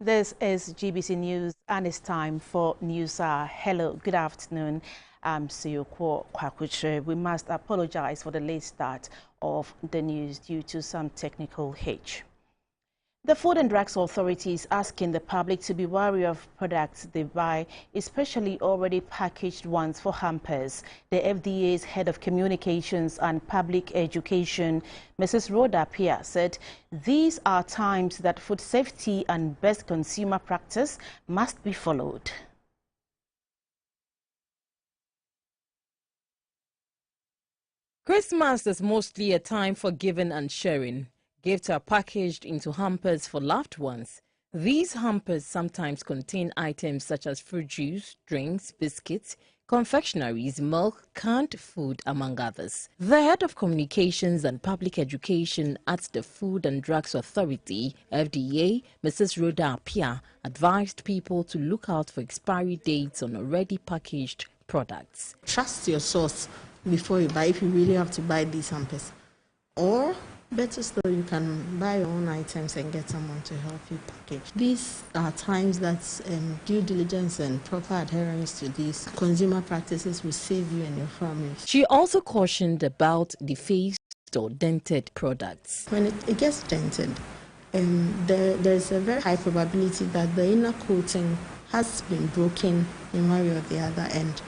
This is GBC News and it's time for News Hour. Hello, good afternoon. I'm Siyoko Kwakuche. We must apologize for the late start of the news due to some technical hitch. The Food and Drugs Authority is asking the public to be wary of products they buy, especially already packaged ones for hampers. The FDA's head of communications and public education, Mrs. Rhoda Pia, said these are times that food safety and best consumer practice must be followed. Christmas is mostly a time for giving and sharing. Gifts are packaged into hampers for loved ones. These hampers sometimes contain items such as fruit juice, drinks, biscuits, confectionaries, milk, canned food, among others. The head of communications and public education at the Food and Drugs Authority, FDA, Mrs. Rhoda Pia, advised people to look out for expiry dates on already packaged products. Trust your source before you buy, if you really have to buy these hampers. Or better still, you can buy your own items and get someone to help you package. These are times that due diligence and proper adherence to these consumer practices will save you and your family. She also cautioned about defaced or dented products. When it gets dented, there's a very high probability that the inner coating has been broken in one way or the other, and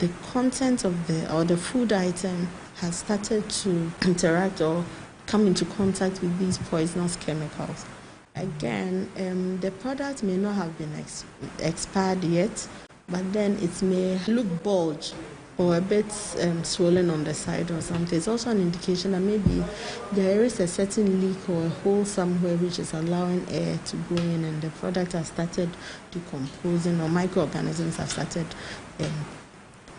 the content of the food item has started to interact or come into contact with these poisonous chemicals. Again, the product may not have been expired yet, but then it may look bulged or a bit swollen on the side or something. It's also an indication that maybe there is a certain leak or a hole somewhere which is allowing air to go in, and the product has started decomposing, or microorganisms have started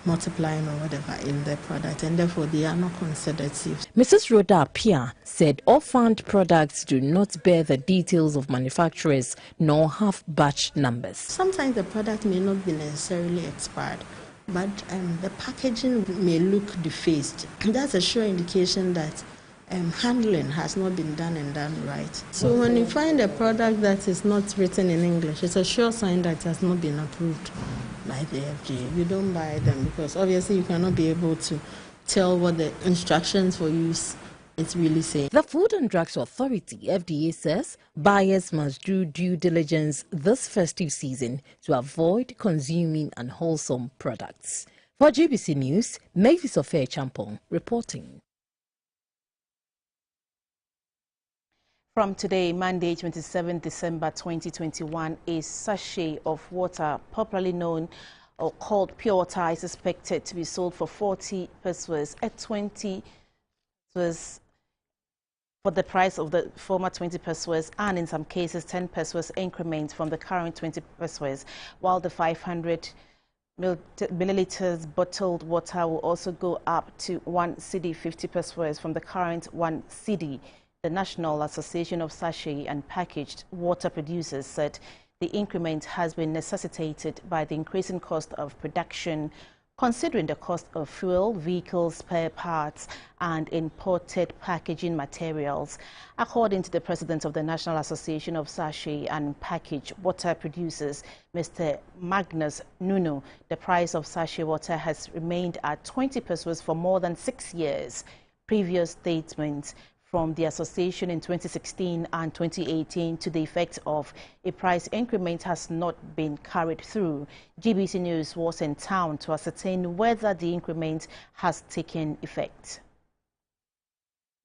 multiplying or whatever in the product, and therefore they are not considered safe. Mrs. Rhoda Pia said orphaned products do not bear the details of manufacturers nor have batch numbers. Sometimes the product may not be necessarily expired, but the packaging may look defaced. That's a sure indication that handling has not been done right. So when you find a product that is not written in English, it's a sure sign that it has not been approved by the FDA. You don't buy them because obviously you cannot be able to tell what the instructions for use is really saying. The Food and Drugs Authority, FDA, says buyers must do due diligence this festive season to avoid consuming unwholesome products. For GBC News, Mavis Offair Champong reporting. From today, Monday, 27 December 2021, a sachet of water, popularly known or called pure water, is expected to be sold for 40 pesos at 20 pesos for the price of the former 20 pesos, and in some cases 10 pesos increment from the current 20 pesos, while the 500 milliliters bottled water will also go up to 1 cedi 50 pesos from the current 1 cedi. The National Association of Sachet and Packaged Water Producers said the increment has been necessitated by the increasing cost of production, considering the cost of fuel, vehicle spare parts, and imported packaging materials. According to the president of the National Association of Sachet and Packaged Water Producers, Mr. Magnus Nunu, the price of sachet water has remained at 20 pesos for more than 6 years. Previous statements from the association in 2016 and 2018 to the effect of a price increment has not been carried through. GBC News was in town to ascertain whether the increment has taken effect.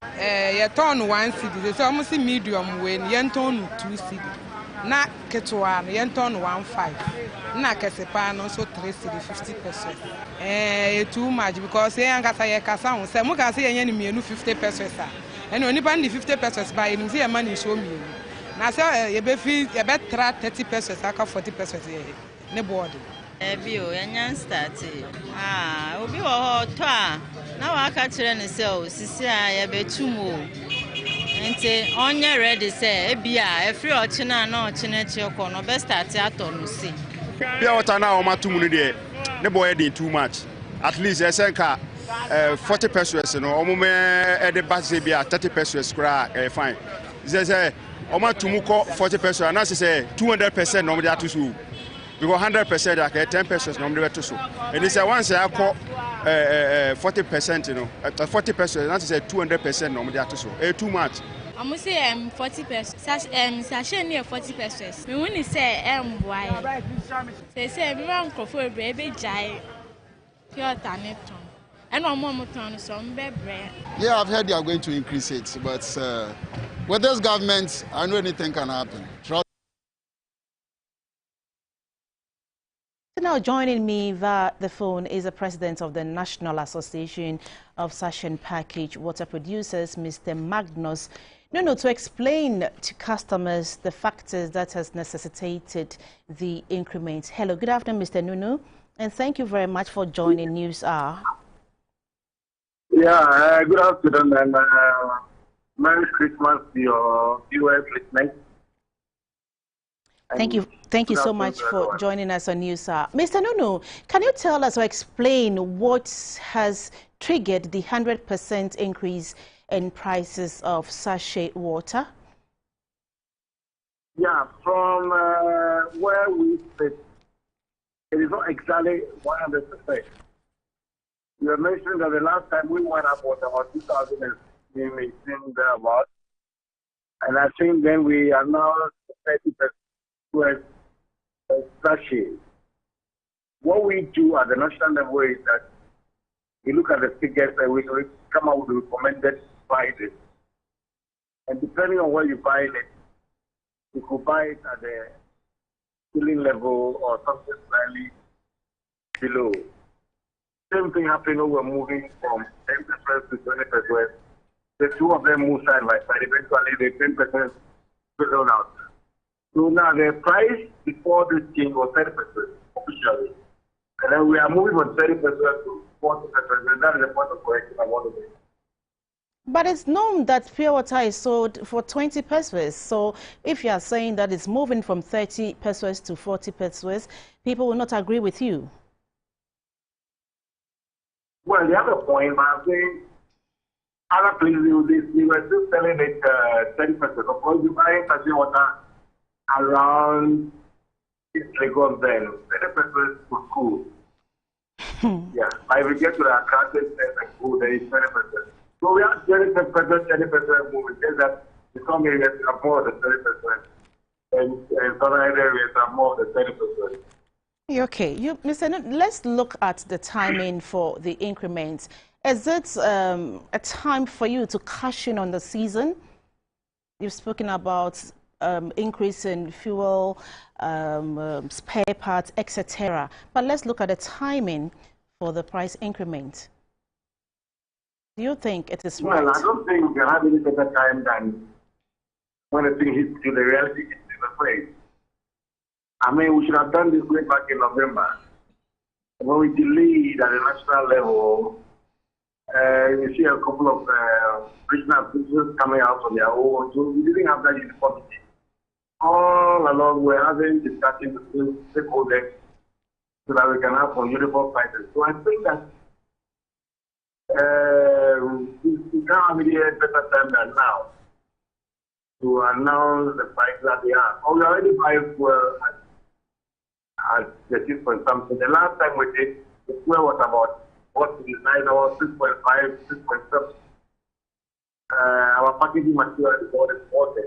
You turn 1 cedi, it's almost medium when you turn 2 cedi. Na ketwan, you turn 1.5. Na kesepan also 3 cedi 50 pesos. Too much because you ain't got a casan. So we can say you 50 pesos. And only pay 50 pesos by you see a money show me. Now say you be 30 pesos, I 40 pesos ne board. Bio yan start. Obi wo to a na wa ka kire ne se o sisi a ye betu mo. Nti onye ready say e bia e free ochi na ochi na chi ko no be start ato no si. Bia water na o matu mu de ne boy dey too much. At least e say ka 40 pesos no omo me e de base bia 30 pesos kra fine. Say Oma tumuko 40 pesos, and as I say 200% normally to so. Because 100% like 10 pesos normally to so. And it's a once I call 40%, you know, 40 pesos, and as I say 200% normally to so. Too much. I'm say 40 pesos. Sachet near 40 pesos. Me when you say why? Say me wan go for a baby jai pure taneton. And one more ton some bebre. Yeah, I've heard they are going to increase it, but with this government, I know anything can happen. Now joining me via the phone is the president of the National Association of Sachet Package Water Producers, Mr. Magnus Nunu, to explain to customers the factors that has necessitated the increment. Hello, good afternoon, Mr. Nunu, and thank you very much for joining News Hour. Yeah, good afternoon, and Merry Christmas to your viewers listening. Thank you so much for joining us on News Hour. Mr. Nunu, can you tell us or explain what has triggered the 100% increase in prices of sachet water? Yeah, from where we sit, it is not exactly 100%. You mentioned that the last time we went up was about 2018 thereabout, and I think then we are now 30% with sachet. What we do at the national level is that we look at the figures and we come up with recommended prices. And depending on where you buy it, you could buy it at the ceiling level or something slightly below. Same thing happening when we're moving from 10% to 20%. The two of them move side by side. Eventually, the 10% fizzled out. So now the price before this change was 30% officially. And then we are moving from 30% to 40%. And that is the point of correction I want to make. But it's known that pure water is sold for 20 pesos. So if you are saying that it's moving from 30 pesos to 40 pesos, people will not agree with you. Well, the other point, I'm saying, other places, we were still selling it 30%. Of course, you buy sachet water around Lagos then, 30% was cool. Yeah, but if we get to the Accra and cool, then it's 20%. So we have 20% moving. There's that some areas are more than 30%, and some areas are more than 30%. Okay, Mr. Nunu, let's look at the timing for the increment. Is it a time for you to cash in on the season? You've spoken about increase in fuel, spare parts, etc. But let's look at the timing for the price increment. Do you think it is right? Well, I don't think we can have any better time than when the thing hits to the reality is the place. I mean, we should have done this way back in November. When we delayed at the national level, you see a couple of regional officials coming out on their own. So we didn't have that uniformity. All along, we're having discussions between stakeholders so that we can have some uniform prices. So I think that we can't have any better time than now to announce the price that they are. We already buy fuel at the 6 point something. The last time we did, the fuel was about 49 or 6.5, 6.7. Our packaging material is more than 40.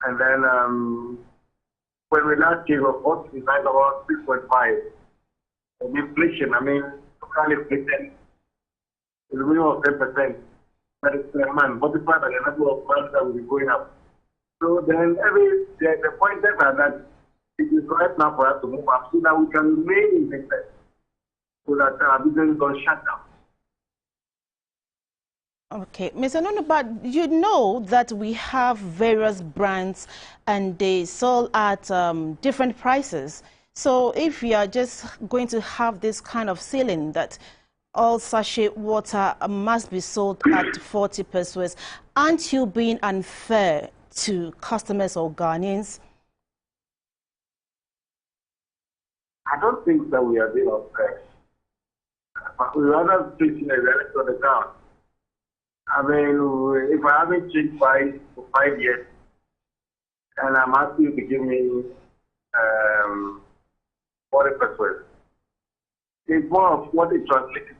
And then when we last came, of course, we signed about 6.5. And inflation, I mean, local inflation is a minimum of 10%. That is per month, multiplied by the number of months that will be going up. So then the point is that it is right now for us to move up so that we can remain in business, so that our business don't shut down. Okay, Mr. Nunu, but you know that we have various brands and they sell at different prices. So if you are just going to have this kind of ceiling that all sachet water must be sold at 40 pesos, aren't you being unfair to customers or Ghanaians? I don't think that we are being unfair. But we rather facing a reality on the ground. I mean, if I haven't changed price for 5 years, and I'm asking you to give me 40%. It's more of what it translates to.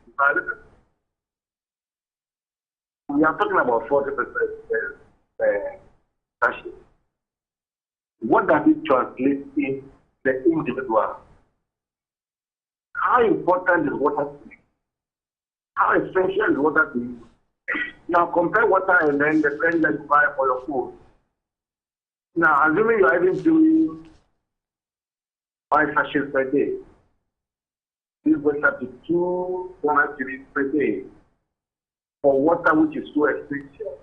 We are talking about 40% sachet. What does it translate in the individual? How important is water to you? How essential is water to you? Now compare water and then the friend that you buy for your food. Now, assuming you are even doing 5 sachets per day, this goes up to 2 series per day for water which is so expensive.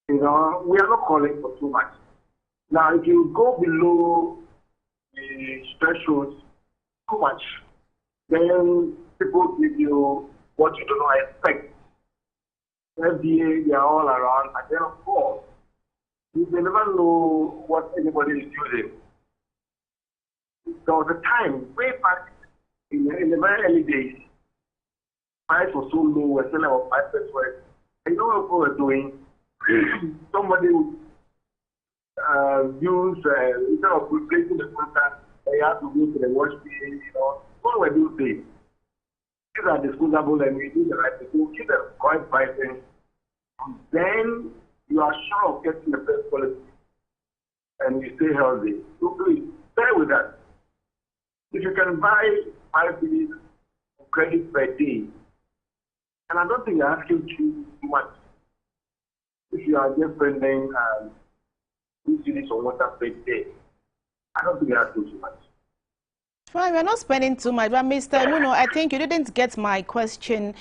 You know, we are not calling for too much. Now, if you go below the threshold too much, then people give you what you do not expect. FDA, they are all around, and then of course, you may never know what anybody is using. There was a time, way back in the very early days, price was so low, we're selling about 5%. And you know what people were doing? Somebody would use, instead of replacing the filter, they have to go to the wash bay, you know. What were those things? These are disposable and we do the right thing. So keep the correct pricing. Then you are sure of getting the best quality and you stay healthy. So please, bear with us. If you can buy 5 days of credit per day, and I don't think you're asking too much. If you are just spending 2 cities of water per day, I don't think you're asking too much. Well, we're not spending too much, but Mr. Nunu, I think you didn't get my question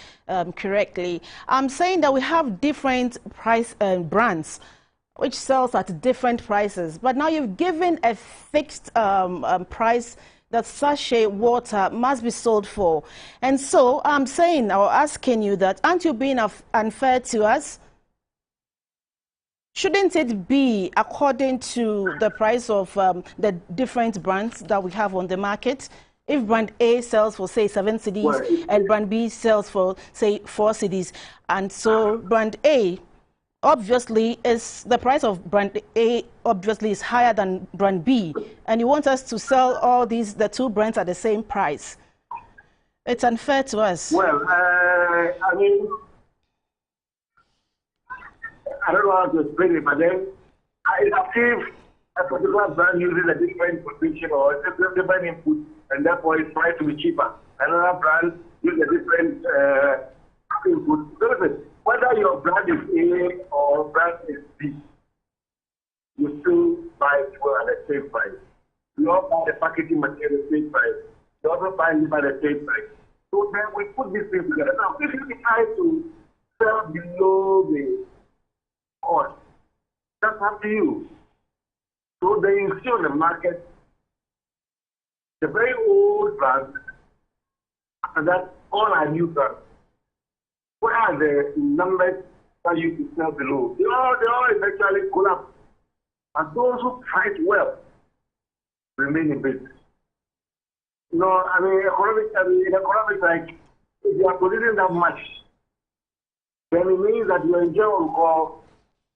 correctly. I'm saying that we have different price brands which sells at different prices, but now you've given a fixed price that sachet water must be sold for. And so I'm saying or asking you that, aren't you being unfair to us? Shouldn't it be according to the price of the different brands that we have on the market? If brand A sells for, say, 7 cedis, well, and brand B sells for, say, 4 cedis, and so brand A, obviously, is the price of brand A obviously is higher than brand B, and you want us to sell all these, the 2 brands at the same price. It's unfair to us. Well, I mean, I don't know how to explain it, but then if a particular brand uses a different position or a different input, and therefore it's priced to be cheaper. Another brand uses a different input. So whether your brand is A or brand is B, you still buy fuel at the same price. You all buy the packaging material at the same price. You also buy it at the same price. So then we put these things together. Now, if you decide to sell below the cost, that's up to you. So then you see on the market the very old brands, and that's all our new brands. What are the numbers that you can sell below? They all eventually collapse. And those who price well remain in business. You know, I mean, in economics, like, if you are producing that much, then it means that you enjoy what we call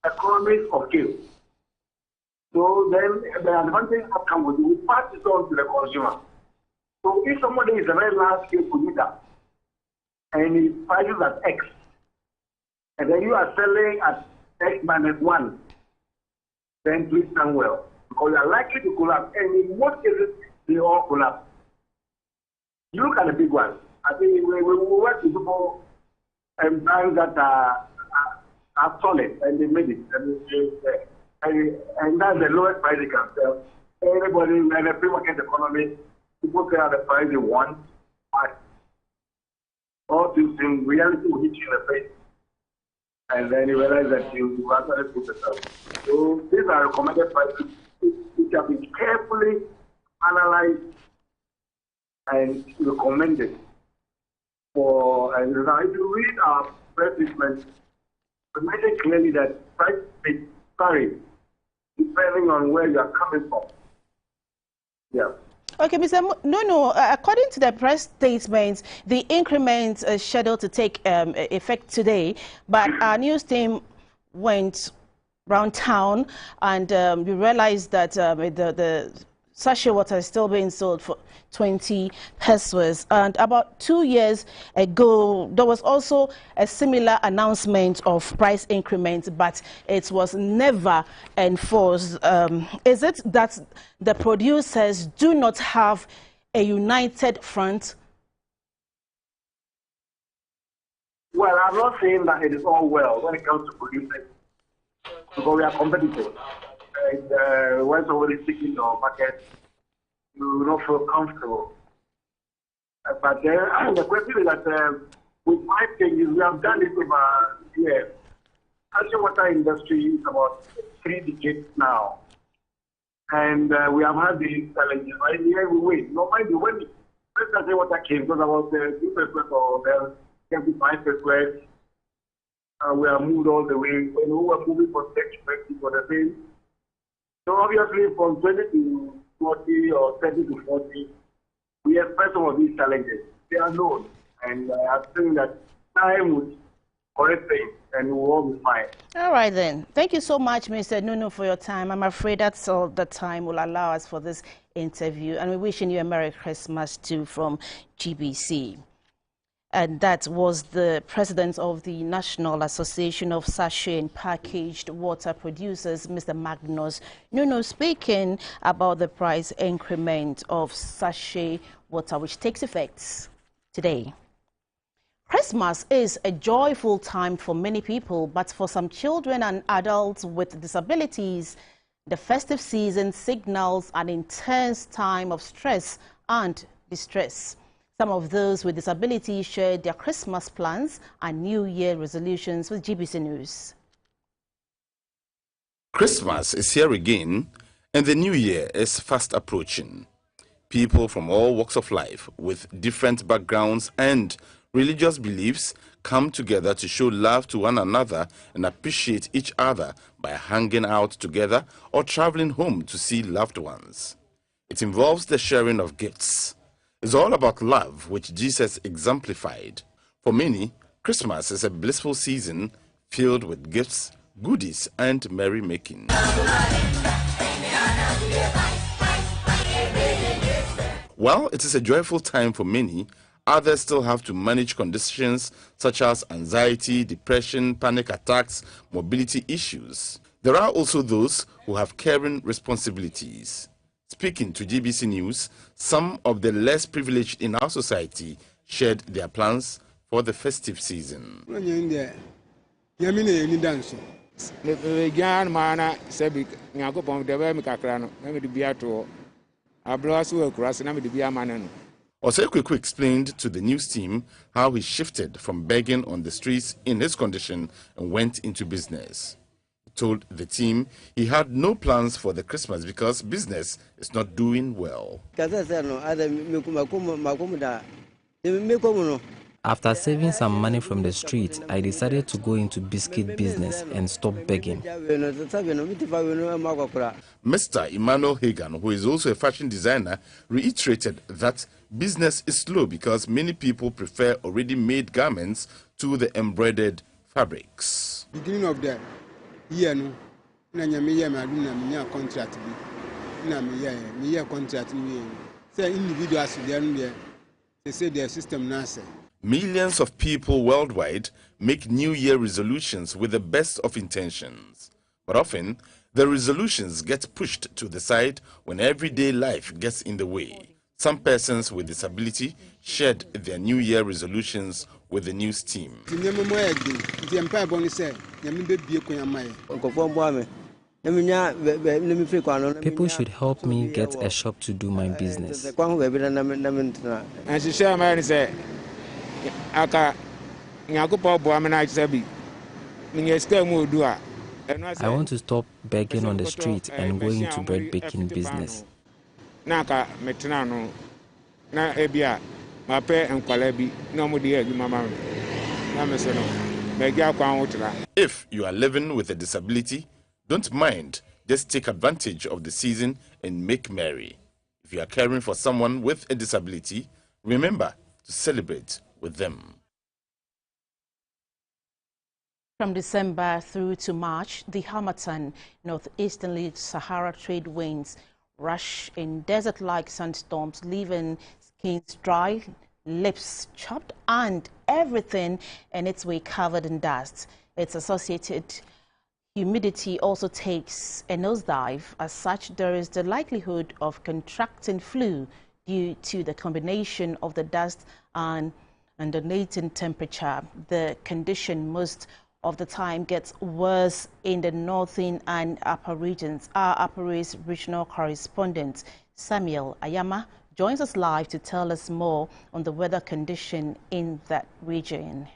economies of scale. So then the advantage that comes with it, we pass it on to the consumer. So if somebody is a very large scale producer and he prices at X, and then you are selling at X minus 1, then please stand well, because you are likely to collapse, and in most cases, they all collapse. You look at the big ones. I think we work with people and brands that are solid, and they made it, and that's the lowest price they can sell. Everybody in the free market economy, people sell at the price they want, but all things in reality will hit you in the face. And then you realize that you actually put yourself. So these are recommended prices which have been carefully analyzed and recommended for. And now, if you read our press statement, we mentioned clearly that price vary depending on where you are coming from. Yeah. Okay, Mr. Nunu, according to the press statements, the increment is scheduled to take effect today, but our news team went around town, and we realized that the sachet water is still being sold for 20 pesos. And about 2 years ago, there was also a similar announcement of price increment, but it was never enforced. Is it that the producers do not have a united front? Well, I'm not saying that it is all well when it comes to producing, because we are competitive. And when somebody is seeking your market, you will not feel comfortable. But then the question is that with my changes, we have done it over years. Sachet water industry is about 3 decades now. And we have had these challenges. Right here we win. No, mind you, when first sachet water came, it was about 2 pesos or 25 pesos. We are moved all the way. When we were moving from 10 to 20 for the same. So obviously from 20 to 40 or 30 to 40, we expect some of these challenges. They are known. And I think that time would correct things and we'll all be fine. All right then. Thank you so much, Mr. Nunu, for your time. I'm afraid that's all the time will allow us for this interview. And we're wishing you a Merry Christmas too from GBC. And that was the president of the National Association of Sachet and Packaged Water Producers, Mr. Magnus Nunu, speaking about the price increment of sachet water, which takes effect today. Christmas is a joyful time for many people, but for some children and adults with disabilities, the festive season signals an intense time of stress and distress. Some of those with disabilities shared their Christmas plans and New Year resolutions with GBC News. Christmas is here again, and the New Year is fast approaching. People from all walks of life with different backgrounds and religious beliefs come together to show love to one another and appreciate each other by hanging out together or traveling home to see loved ones. It involves the sharing of gifts. It's all about love, which Jesus exemplified. For many, Christmas is a blissful season filled with gifts, goodies, and merrymaking. While it is a joyful time for many, others still have to manage conditions such as anxiety, depression, panic attacks, mobility issues. There are also those who have caring responsibilities. Speaking to GBC News, some of the less privileged in our society shared their plans for the festive season. Osekweku explained to the news team how he shifted from begging on the streets in his condition and went into business. Told the team he had no plans for the Christmas because business is not doing well. After saving some money from the street, I decided to go into biscuit business and stop begging. Mr. Emmanuel Hagan, who is also a fashion designer, reiterated that business is slow because many people prefer already made garments to the embroidered fabrics. Beginning of the year, no, na contract na contract say individuals there they say their system nasa. Millions of people worldwide make New Year resolutions with the best of intentions. But often, the resolutions get pushed to the side when everyday life gets in the way. Some persons with disability shared their New Year resolutions with the news team. People should help me get a shop to do my business. I want to stop begging on the street and go into bread baking business. If you are living with a disability, don't mind. Just take advantage of the season and make merry. If you are caring for someone with a disability, remember to celebrate with them. From December through to March, the Harmattan northeasterly Sahara trade winds rush in desert-like sandstorms, leaving skins dry, lips chopped, and everything in its way covered in dust. Its associated humidity also takes a nosedive. As such, there is the likelihood of contracting flu due to the combination of the dust and undulating temperature. The condition most of the time gets worse in the northern and upper regions. Our Upper East regional correspondent Samuel Ayama joins us live to tell us more on the weather condition in that region.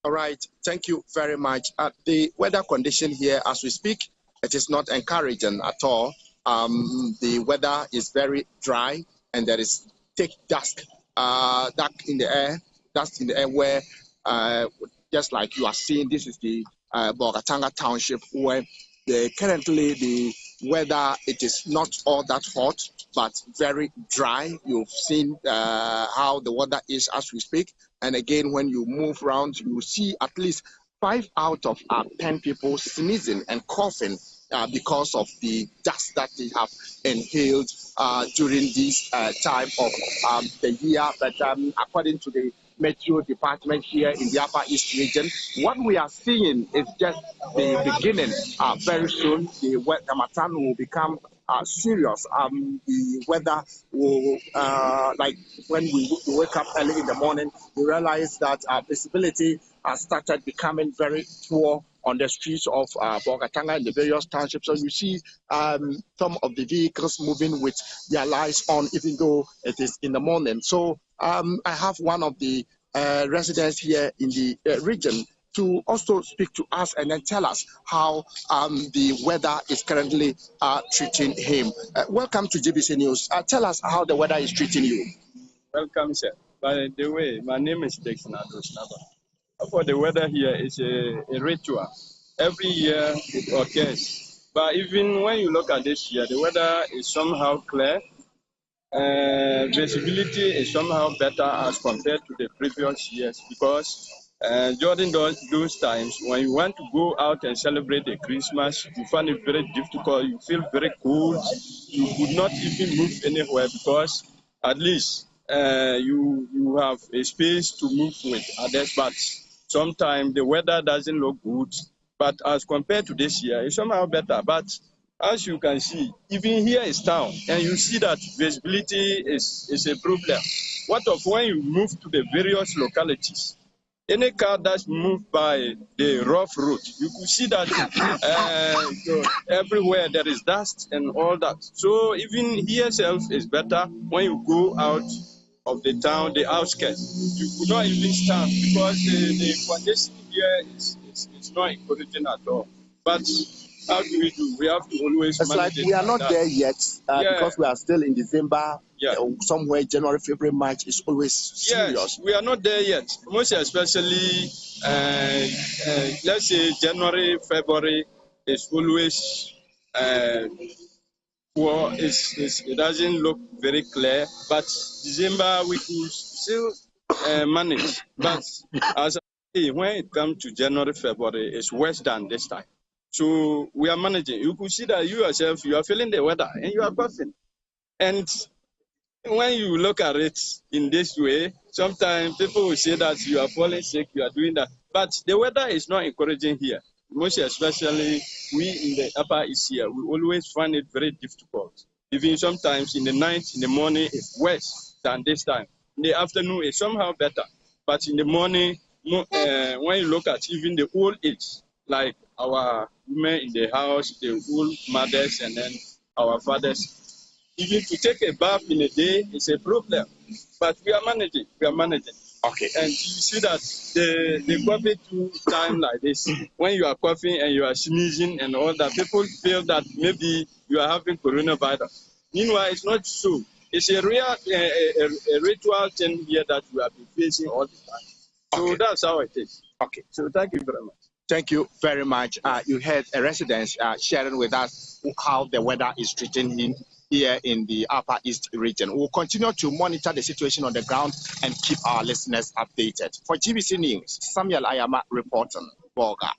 All right, thank you very much. The weather condition here as we speak, it is not encouraging at all. The weather is very dry and there is thick dust in the air where just like you are seeing, this is the Bogatanga township where currently the weather, it is not all that hot but very dry. You've seen how the weather is as we speak, and again when you move around you see at least 5 out of 10 people sneezing and coughing because of the dust that they have inhaled during this time of the year. But according to the Meteo Department here in the Upper East region, what we are seeing is just the beginning. Very soon, the Harmattan will become serious. The weather will, like when we wake up early in the morning, we realize that visibility has started becoming very poor on the streets of Bogatanga and the various townships. So you see some of the vehicles moving with their lights on, even though it is in the morning. So I have one of the residents here in the region to also speak to us and then tell us how the weather is currently treating him. Welcome to GBC News. Tell us how the weather is treating you. Welcome, sir. By the way, my name is Dixon Adosnaba. For the weather here is a ritual. Every year it occurs. But even when you look at this year, the weather is somehow clear. Visibility is somehow better as compared to the previous years because during those times, when you want to go out and celebrate the Christmas, you find it very difficult. You feel very cold. You could not even move anywhere because at least you have a space to move with others. But sometimes the weather doesn't look good. But as compared to this year, it's somehow better. But as you can see, even here is town, and you see that visibility is a problem. What of when you move to the various localities? Any car that's moved by the rough road, you could see that everywhere there is dust and all that. So even here itself is better when you go out of the town, the outskirts. You could not even stand because the condition here is not encouraging at all. But how do? We have to always it's like we are not there yet because we are still in December. Yeah. Somewhere January, February, March is always serious. Yes, we are not there yet. Most especially, let's say January, February is always poor. It doesn't look very clear. But December we could still manage. But as I say, when it comes to January, February, it's worse than this time. So we are managing. You could see that you yourself, you are feeling the weather and you are coughing. And when you look at it in this way, sometimes people will say that you are falling sick, you are doing that. But the weather is not encouraging here. Most especially we in the Upper East here, we always find it very difficult. Even sometimes in the night, in the morning, it's worse than this time. In the afternoon, it's somehow better. But in the morning, when you look at even the old age, like our women in the house, the old mothers, and then our fathers, even to take a bath in a day is a problem. But we are managing. We are managing. Okay. And you see that the COVID time like this, when you are coughing and you are sneezing and all that, people feel that maybe you are having coronavirus. Meanwhile, it's not so. It's a real, a ritual thing here that we have been facing all the time. So okay. That's how it is. Okay. So thank you very much. Thank you very much. You heard a resident sharing with us how the weather is treating him here in the Upper East region. We'll continue to monitor the situation on the ground and keep our listeners updated. For GBC News, Samuel Ayama reporting. Bolga.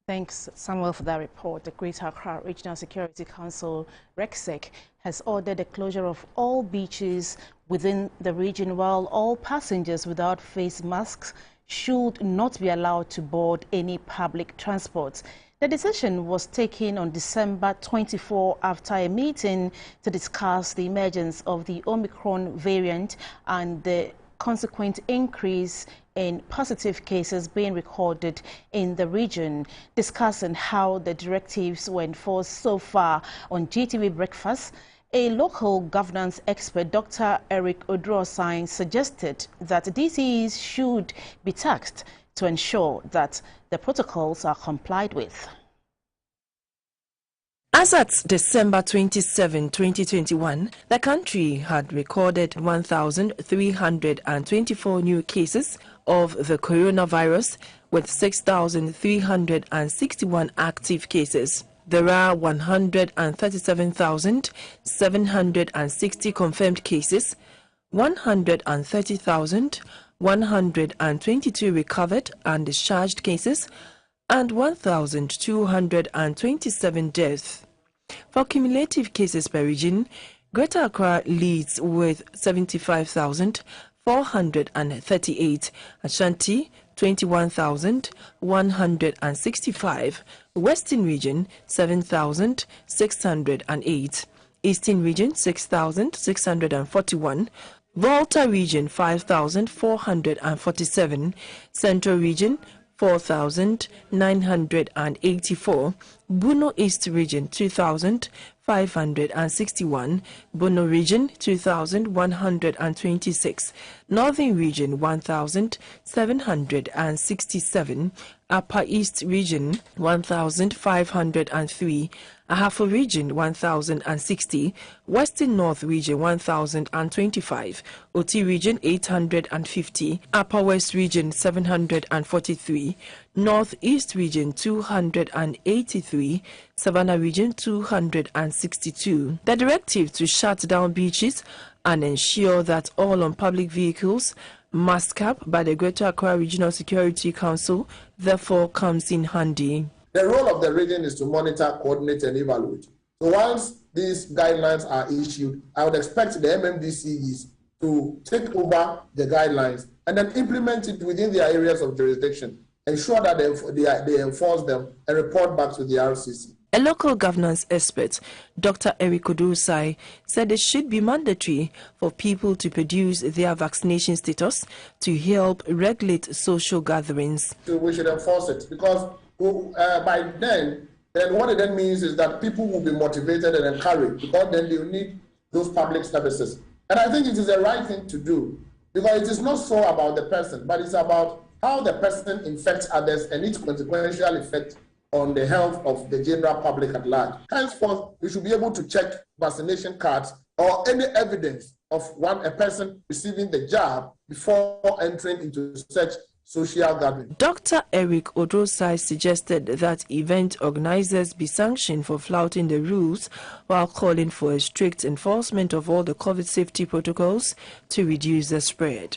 Thanks, Samuel, for that report. The Greater Accra Regional Security Council, RECSEC, has ordered the closure of all beaches within the region, while all passengers without face masks should not be allowed to board any public transport. The decision was taken on December 24 after a meeting to discuss the emergence of the Omicron variant and the consequent increase in positive cases being recorded in the region. Discussing how the directives were enforced so far on GTV Breakfast, a local governance expert, Dr. Eric Odrosai, suggested that DCEs should be taxed to ensure that the protocols are complied with. As at December 27, 2021, the country had recorded 1,324 new cases of the coronavirus, with 6,361 active cases. There are 137,760 confirmed cases, 130,122 recovered and discharged cases, and 1,227 deaths. For cumulative cases per region, Greater Accra leads with 75,438, Ashanti 21,165, Western Region 7,608, Eastern Region 6,641, Volta Region 5,447, Central Region 4,984, Bono East Region 2,561, Bono Region 2,126, Northern Region 1,767, Upper East Region 1,503, Ahafo Region 1,060, Western North Region 1,025, Oti Region 850, Upper West Region 743, North East Region 283, Savannah Region 262. The directive to shut down beaches and ensure that all on public vehicles must cap by the Greater Accra Regional Security Council therefore comes in handy. The role of the region is to monitor, coordinate, and evaluate. So once these guidelines are issued, I would expect the MMDCEs to take over the guidelines and then implement it within their areas of jurisdiction, ensure that they enforce them and report back to the RCC. A local governance expert, Dr. Eric Odrosai, said it should be mandatory for people to produce their vaccination status to help regulate social gatherings. So we should enforce it because by then what it then means is that people will be motivated and encouraged because then they will need those public services. And I think it is the right thing to do because it is not so about the person, but it's about how the person infects others and its consequential effect on the health of the general public at large. Henceforth, we should be able to check vaccination cards or any evidence of a person receiving the jab before entering into such social gathering. Dr. Eric Odrosai suggested that event organizers be sanctioned for flouting the rules while calling for a strict enforcement of all the COVID safety protocols to reduce the spread.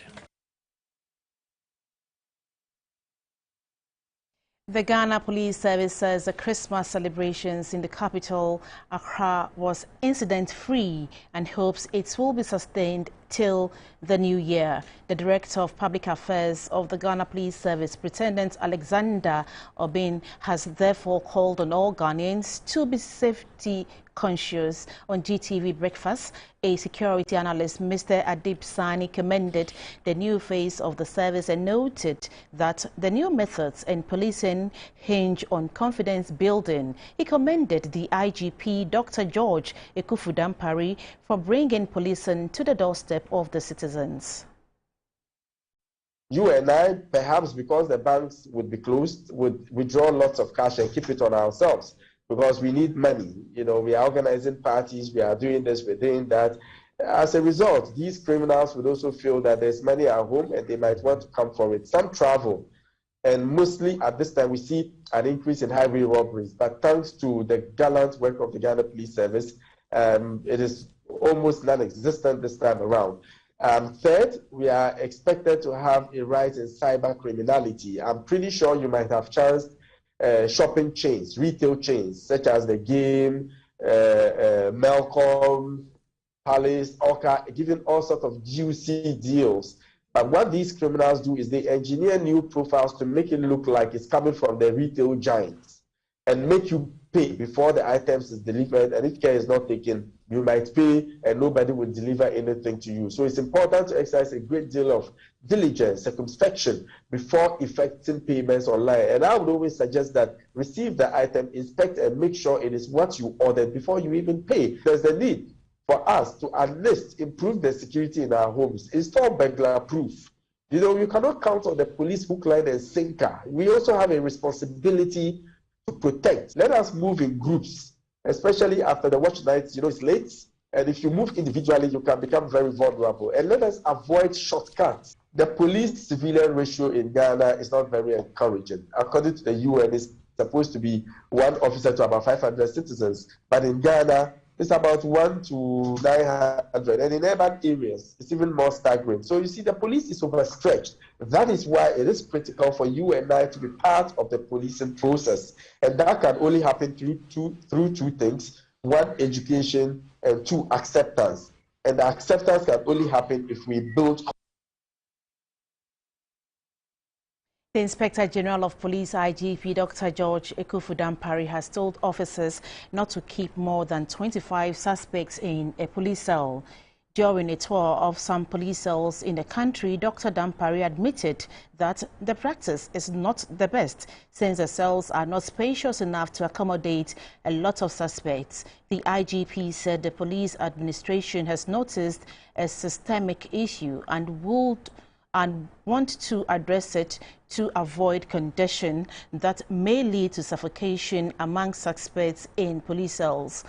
The Ghana Police Service says the Christmas celebrations in the capital, Accra, was incident-free and hopes it will be sustained till the new year. The Director of Public Affairs of the Ghana Police Service, Pretendant Alexander Obin, has therefore called on all Ghanaians to be safety conscious. On GTV Breakfast, a security analyst, Mr. Adib Sani, commended the new face of the service and noted that the new methods in policing hinge on confidence building. He commended the IGP, Dr. George Ekufudampari, for bringing policing to the doorstep of the citizens. You and I, perhaps because the banks would be closed, would withdraw lots of cash and keep it on ourselves because we need money. You know, we are organizing parties, we are doing this, we're doing that. As a result, these criminals would also feel that there's money at home and they might want to come for it. Some travel. And mostly at this time, we see an increase in highway robberies. But thanks to the gallant work of the Ghana Police Service, it is almost non-existent this time around. Third, we are expected to have a rise in cyber criminality. I'm pretty sure you might have chanced shopping chains, retail chains, such as the Game, Melcom, Palace, Oka, giving all sorts of juicy deals. But what these criminals do is they engineer new profiles to make it look like it's coming from the retail giants and make you pay before the items is delivered. And if care is not taken, you might pay and nobody will deliver anything to you. So it's important to exercise a great deal of diligence, circumspection before effecting payments online. And I would always suggest that receive the item, inspect and make sure it is what you ordered before you even pay. There's a need for us to at least improve the security in our homes, install burglar proof. You know, you cannot count on the police hook, line, and sinker. We also have a responsibility to protect. Let us move in groups, especially after the watch nights. You know, it's late, and if you move individually, you can become very vulnerable. And let us avoid shortcuts. The police-civilian ratio in Ghana is not very encouraging. According to the UN, it's supposed to be 1 officer to about 500 citizens, but in Ghana, it's about 1 to 900, and in urban areas, it's even more staggering. So you see, the police is overstretched. That is why it is critical for you and I to be part of the policing process, and that can only happen through two things: 1, education, and 2, acceptance. And the acceptance can only happen if we build. The Inspector General of Police, IGP Dr. George Ekufu-Dampare, has told officers not to keep more than 25 suspects in a police cell. During a tour of some police cells in the country, Dr. Dampare admitted that the practice is not the best, since the cells are not spacious enough to accommodate a lot of suspects. The IGP said the police administration has noticed a systemic issue and want to address it to avoid conditions that may lead to suffocation among suspects in police cells.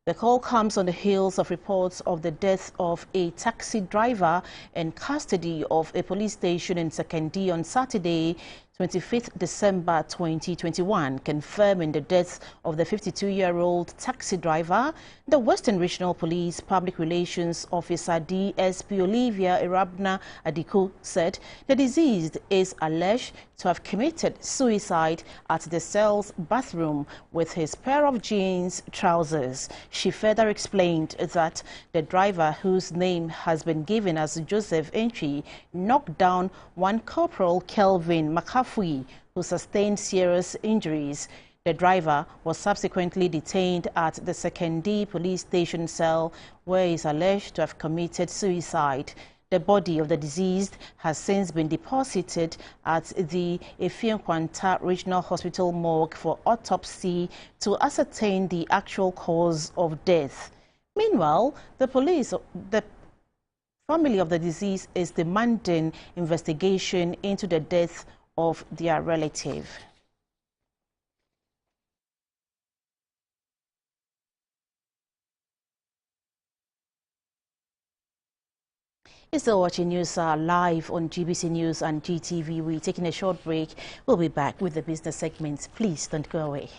The call comes on the heels of reports of the death of a taxi driver in custody of a police station in Sachet on Saturday, 25th December 2021, confirming the death of the 52-year-old taxi driver. The Western Regional Police Public Relations Officer DSP Olivia Irabna Adiku said the deceased is alleged to have committed suicide at the cell's bathroom with his pair of jeans trousers. She further explained that the driver, whose name has been given as Joseph Entry, knocked down one Corporal Kelvin Makafui, who sustained serious injuries. The driver was subsequently detained at the Sachet police station cell, where he is alleged to have committed suicide. The body of the deceased has since been deposited at the Effienkwanta Regional Hospital morgue for autopsy to ascertain the actual cause of death. Meanwhile, the family of the deceased is demanding investigation into the death of their relative. You're still watching news live on GBC News and GTV. We're taking a short break. We'll be back with the business segments. Please don't go away.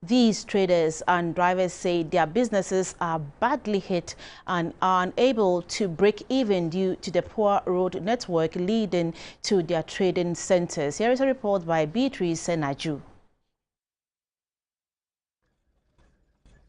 These traders and drivers say their businesses are badly hit and are unable to break even due to the poor road network leading to their trading centers. Here is a report by Beatrice Senaju.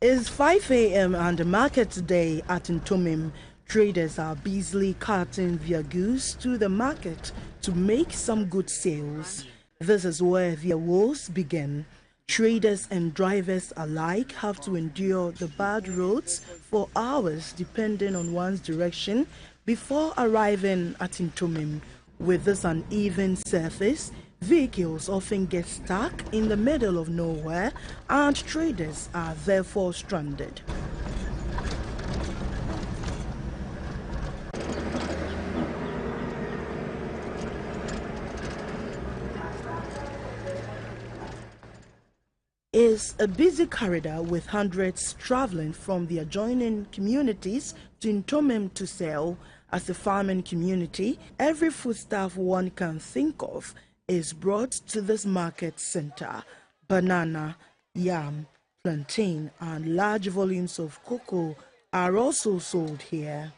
It's 5 a.m. and the market day at Ntomim. Traders are busily carting their goods to the market to make some good sales. This is where their woes begin. Traders and drivers alike have to endure the bad roads for hours depending on one's direction Before arriving at Ntomim, with this uneven surface, vehicles often get stuck in the middle of nowhere and traders are therefore stranded. Is a busy corridor with hundreds traveling from the adjoining communities to Ntomim to sell. As a farming community, every foodstuff one can think of is brought to this market center. Banana, yam, plantain, and large volumes of cocoa are also sold here.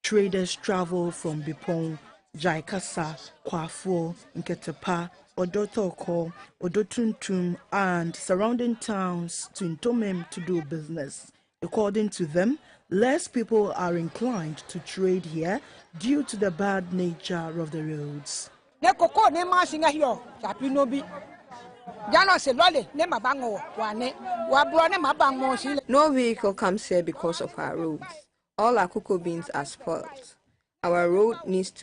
Traders travel from Bipong, Jaikasa, Kwafo, Nketepa, Odotoko, Odotuntum, and surrounding towns to Ntomim to do business. According to them, less people are inclined to trade here due to the bad nature of the roads. No vehicle comes here because of our roads. All our cocoa beans are spoiled. Our road needs to